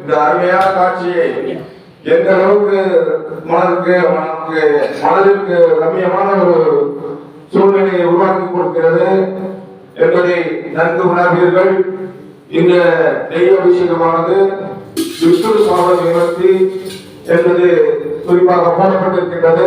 இந்த அருமையான காட்சியை எந்த அளவுக்கு மனதிற்கு ரம்மியமான ஒரு சூழ்நிலையை உருவாக்கி கொடுக்கிறது என்பதை நன்கு உணர்வீர்கள். இந்த நெய் அபிஷேகமானது விஷ்ணு சாப நிவர்த்தி என்பது குறிப்பாக போடப்பட்டிருக்கின்றது.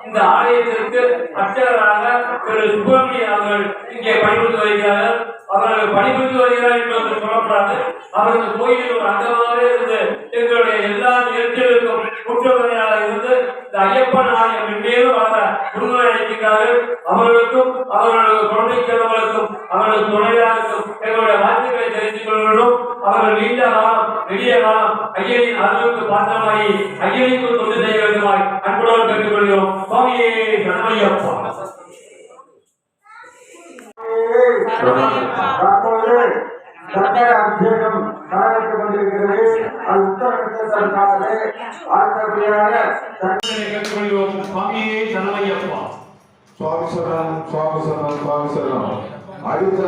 இந்த ஆலயத்திற்கு அர்ச்சகராக திரு சுப்பிரமணியன் அவர்கள் இங்கே பணிபுரிந்து வருகிறார்கள். அவர்கள் பணிபுரிந்து வருகிறார் என்று சொல்லப்படாது. அவர்கள் கோயிலில் ஒரு அங்கமாகவே இருந்து எங்களுடைய எல்லா நிகழ்ச்சிகளுக்கும் முற்றுகையாக இருந்து இந்த ஐயப்பன் ஆலயம் மென்மேலும் வளர உறுதுணை அளிக்கிறார்கள். அவர்களுக்கும் அவர்களுடைய குழந்தை செல்வங்களுக்கும் அவர்களுக்கு துணையாருக்கும் எங்களுடைய வாழ்த்துக்களை தெரிவித்துக் கொள்கிறோம். அவர்கள் நீண்ட காலம் நெடிய காலம் ஐயனின் அருளுக்கு பாத்திரமாகி ஐயனுக்கு தொண்டு செய்ய வேண்டுமாய் அன்புடன் கேட்டுக்கொள்கிறோம். சுவாமியே சரணமையப்பா. அபிஷேகம் நடந்து கொண்டிருக்கிறது. அது உத்தரப்பிரதேச அடுத்தபடியாக கேட்டுக்கொள்கிறோம். சுவாமியே சரணமையப்பா. சுவாமி சரணம், சுவாமி சரணம், சுவாமி சரணம். அடுத்த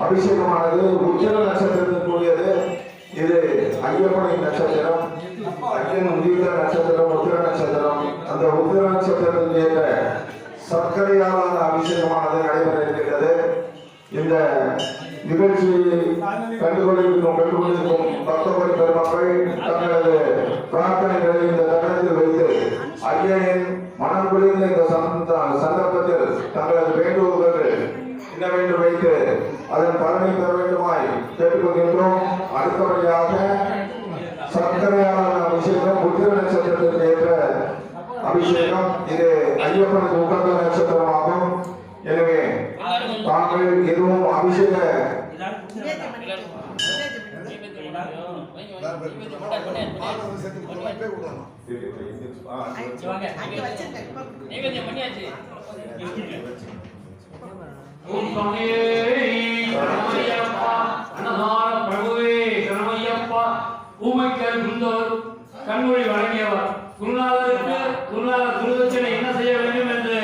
அபிஷேகமானது உத்திர நட்சத்திரத்தில் கூடியது. இது ஐயப்பனின் நட்சத்திரம். ஐயன் உதித்த நட்சத்திரம் உத்திர நட்சத்திரம். அந்த உத்திர நட்சத்திரத்தில் ஏற்ற சர்க்கரையாலான அபிஷேகமானது நடைபெற இருக்கிறது. இந்த நிகழ்ச்சியை கண்டுகொண்டிருக்கும் பக்தபடி பெருமக்கள் தங்களது பிரார்த்தனைகளை இந்த தருணத்தில் வைத்து ஐயனின் மனம் குளிர்ந்த இந்த சந்தர்ப்பத்தில் தங்களது வேண்டுகோள்கள் என்னவென்று வைத்து அதன் பலனை பெற வேண்டுமாய் கேட்டுக்கொள்கின்றோம். அடுத்தபடியாக சர்க்கரையாலான அபிஷேகம் உத்திர நட்சத்திரத்திற்கு ஏற்ற அபிஷேகம். இது ஐயப்பனுக்கு உகந்த நட்சத்திரமாகும். எனவே தாங்கள் எதுவும் அபிஷேக கண்மொழி வழங்கியவர் குருநாதருக்கு குருநாதர் குருதட்சணை என்ன செய்ய வேண்டும் என்று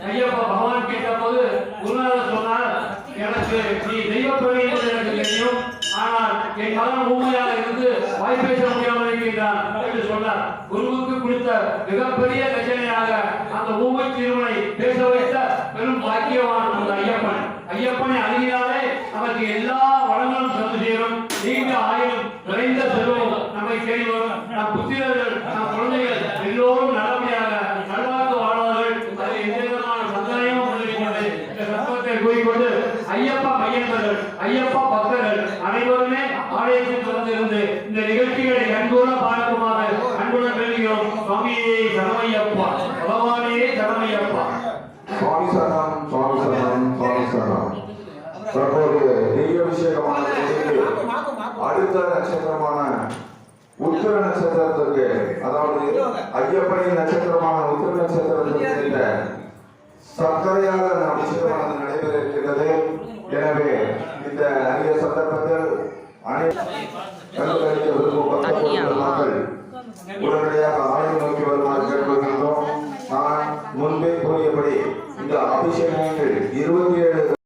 ஐயப்பா பகவான் கேட்டபோது குருநாதர் சொன்னார், எனக்கு நீ தெய்வப்பிரவி என்பது எனக்கு தெரியும், ஆனால் என் மகன் ஊமையாக இருந்து வாய் பேச முடியாமல் இருக்கின்றான் என்று சொன்னார். குருவுக்கு கொடுத்த மிகப்பெரிய தட்சணையாக அந்த ஊமை சிறுவனை பேச வைத்த பெரும் பாக்கியவான் அந்த ஐயப்பன். ஐயப்பனை அணுகினாலே நமக்கு எல்லா வளங்களும் சென்று சேரும். நீண்ட ஆயுளும் நிறைந்த செல்வம் நம்மை தேடி வரும். நம் புத்திரர்கள் நம் குழந்தைகள் எல்லோரும் நல்லபடியாக நல்வாழ்ந்து வாழ்வார்கள். அது எந்த விதமான சந்தேகமும் கொண்டிருக்கிறது. இந்த சம்பவத்தை கூறிக்கொண்டு ஐயப்பா மையன்பர்கள் ஐயப்பா பக்தர்கள் அனைவருமே ஆலயத்தில் வந்திருந்து இந்த நிகழ்ச்சிகளை கண்கூட பார்க்குமாறு அன்புடன் வேண்டுகிறோம். சுவாமியே சரணமையப்பா. பகவானே சரணமையப்பா. சுவாமி சரணம், சுவாமி சரணம், சுவாமி சரணம். தற்போது தெய்வ அபிஷேகமான அடுத்த நட்சத்திரமான உத்திர நட்சத்திரத்திற்கு, அதாவது ஐயப்பனின் நட்சத்திரமான உத்திர நட்சத்திரத்திற்கு சர்க்கரையால் அபிஷேகமானது நடைபெற இருக்கிறது. எனவே இந்த அரிய சந்தர்ப்பத்தில் மக்கள் உடனடியாக ஆலயம் நோக்கி வருமாறு கேட்டுக்கொள்கின்றோம். நான் முன்பே கூறியபடி இந்த அபிஷேகங்கள் 27